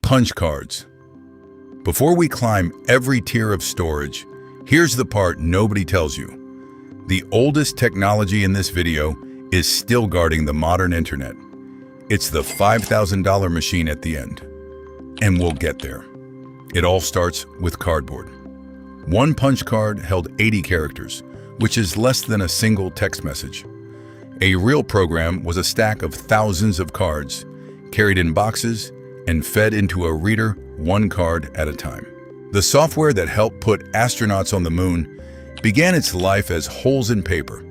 Punch cards. Before we climb every tier of storage, here's the part nobody tells you. The oldest technology in this video is still guarding the modern internet. It's the $5,000 machine at the end. And we'll get there. It all starts with cardboard. One punch card held 80 characters, which is less than a single text message. A real program was a stack of thousands of cards, carried in boxes and fed into a reader one card at a time. The software that helped put astronauts on the moon began its life as holes in paper.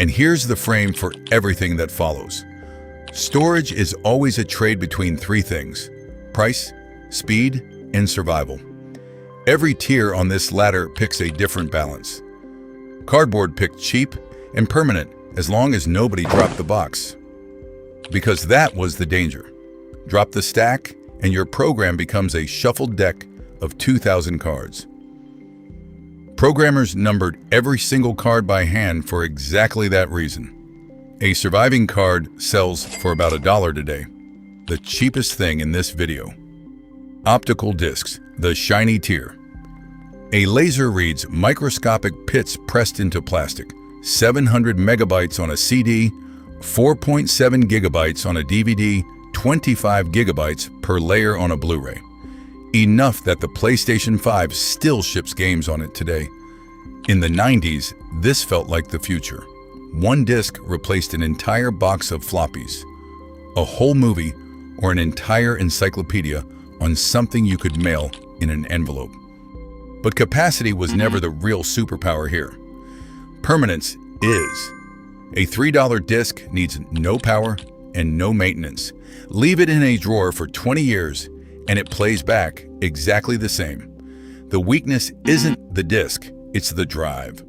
And here's the frame for everything that follows. Storage is always a trade between three things: price, speed, and survival. Every tier on this ladder picks a different balance. Cardboard picked cheap and permanent as long as nobody dropped the box. Because that was the danger. Drop the stack and your program becomes a shuffled deck of 2,000 cards. Programmers numbered every single card by hand for exactly that reason. A surviving card sells for about $1 today, the cheapest thing in this video. Optical discs, the shiny tier. A laser reads microscopic pits pressed into plastic, 700 megabytes on a CD, 4.7 gigabytes on a DVD, 25 gigabytes per layer on a Blu-ray. Enough that the PlayStation 5 still ships games on it today. In the 90s, this felt like the future. One disc replaced an entire box of floppies, a whole movie, or an entire encyclopedia on something you could mail in an envelope. But capacity was never the real superpower here. Permanence is. A $3 disc needs no power and no maintenance. Leave it in a drawer for 20 years and it plays back exactly the same. The weakness isn't the disc, it's the drive.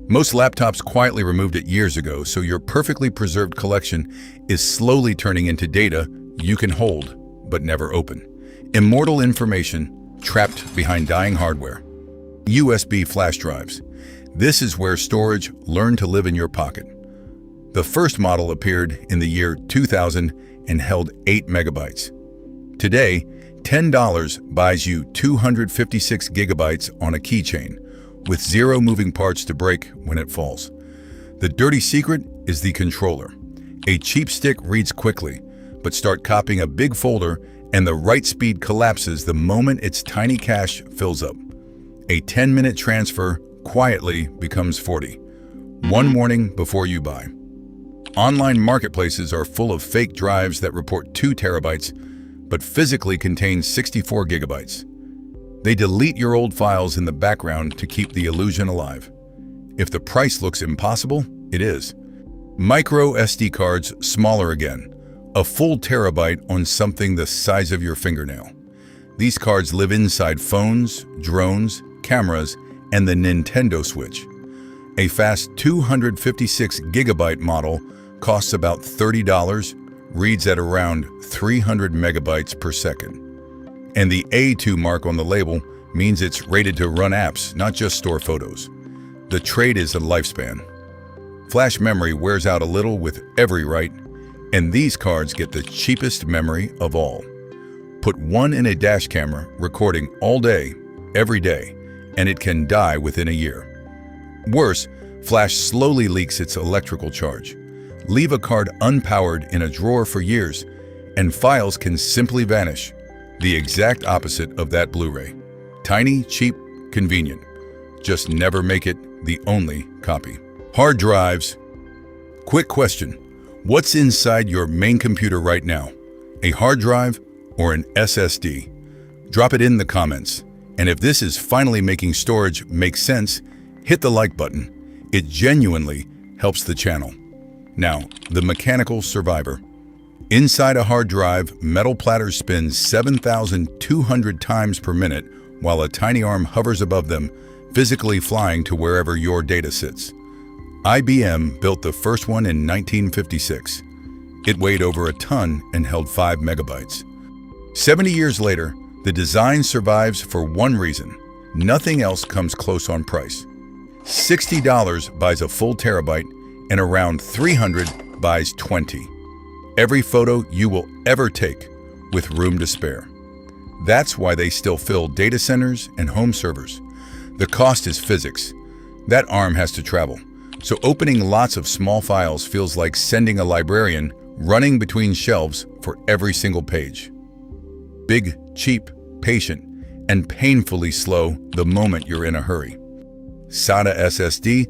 Most laptops quietly removed it years ago, so your perfectly preserved collection is slowly turning into data you can hold but never open. Immortal information trapped behind dying hardware. USB flash drives. This is where storage learned to live in your pocket. The first model appeared in the year 2000 and held 8 megabytes. Today, $10 buys you 256 gigabytes on a keychain, with zero moving parts to break when it falls. The dirty secret is the controller. A cheap stick reads quickly, but start copying a big folder and the write speed collapses the moment its tiny cache fills up. A 10-minute transfer quietly becomes 40. One morning before you buy. Online marketplaces are full of fake drives that report 2 terabytes, but physically contain 64 gigabytes. They delete your old files in the background to keep the illusion alive. If the price looks impossible, it is. Micro SD cards smaller again. A full terabyte on something the size of your fingernail. These cards live inside phones, drones, cameras, and the Nintendo Switch. A fast 256 gigabyte model costs about $30, reads at around 300 megabytes per second. And the A2 mark on the label means it's rated to run apps, not just store photos. The trade is a lifespan. Flash memory wears out a little with every write, and these cards get the cheapest memory of all. Put one in a dash camera, recording all day, every day, and it can die within a year. Worse, flash slowly leaks its electrical charge. Leave a card unpowered in a drawer for years, and files can simply vanish. The exact opposite of that Blu-ray. Tiny, cheap, convenient. Just never make it the only copy. Hard drives. Quick question. What's inside your main computer right now? A hard drive or an SSD? Drop it in the comments. And if this is finally making storage make sense, hit the like button. It genuinely helps the channel. Now, the mechanical survivor. Inside a hard drive, metal platters spin 7,200 times per minute while a tiny arm hovers above them, physically flying to wherever your data sits. IBM built the first one in 1956. It weighed over a ton and held 5 megabytes. 70 years later, the design survives for one reason. Nothing else comes close on price. $60 buys a full terabyte and around $300 buys 20. Every photo you will ever take with room to spare. That's why they still fill data centers and home servers. The cost is physics. That ARM has to travel. So opening lots of small files feels like sending a librarian running between shelves for every single page. Big, cheap, patient, and painfully slow the moment you're in a hurry. SATA SSD,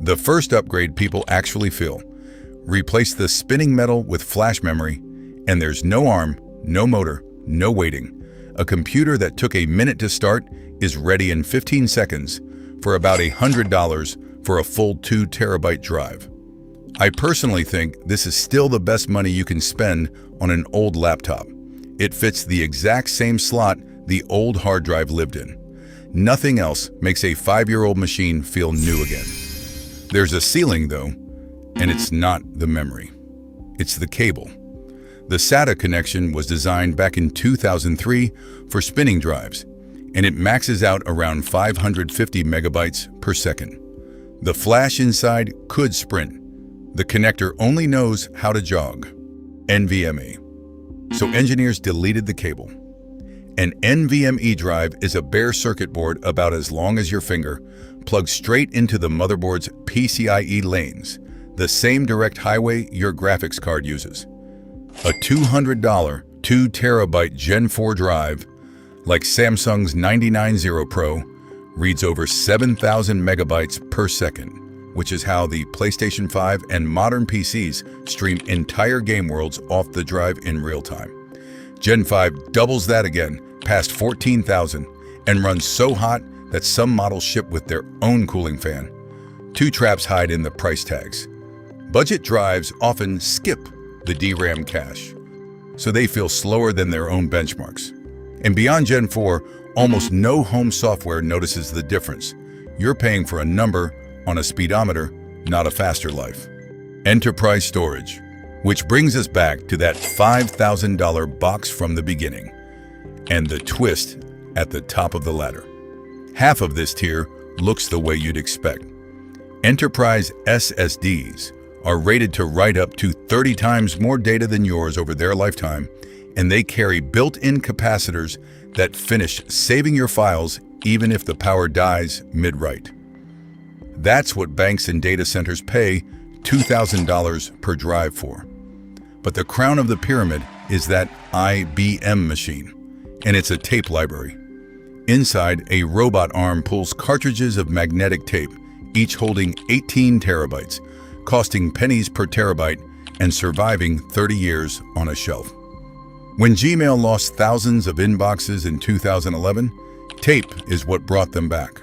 the first upgrade people actually feel. Replace the spinning metal with flash memory, and there's no ARM, no motor, no waiting. A computer that took a minute to start is ready in 15 seconds for about $100 for a full 2 terabyte drive. I personally think this is still the best money you can spend on an old laptop. It fits the exact same slot the old hard drive lived in. Nothing else makes a 5-year-old machine feel new again. There's a ceiling though, and it's not the memory. It's the cable. The SATA connection was designed back in 2003 for spinning drives, and it maxes out around 550 megabytes per second. The flash inside could sprint. The connector only knows how to jog. NVMe. So engineers deleted the cable. An NVMe drive is a bare circuit board about as long as your finger, plugged straight into the motherboard's PCIe lanes, the same direct highway your graphics card uses. A $200 2 terabyte Gen 4 drive, like Samsung's 990 Pro, reads over 7,000 megabytes per second, which is how the PlayStation 5 and modern PCs stream entire game worlds off the drive in real time. Gen 5 doubles that again, past 14,000, and runs so hot that some models ship with their own cooling fan. Two traps hide in the price tags. Budget drives often skip the DRAM cache, so they feel slower than their own benchmarks. And beyond Gen 4, almost no home software notices the difference. You're paying for a number on a speedometer, not a faster life. Enterprise storage, which brings us back to that $5,000 box from the beginning, and the twist at the top of the ladder. Half of this tier looks the way you'd expect. Enterprise SSDs are rated to write up to 30 times more data than yours over their lifetime, and they carry built-in capacitors that finish saving your files even if the power dies mid-write. That's what banks and data centers pay $2,000 per drive for. But the crown of the pyramid is that IBM machine, and it's a tape library. Inside, a robot arm pulls cartridges of magnetic tape, each holding 18 terabytes, costing pennies per terabyte and surviving 30 years on a shelf. When Gmail lost thousands of inboxes in 2011, tape is what brought them back.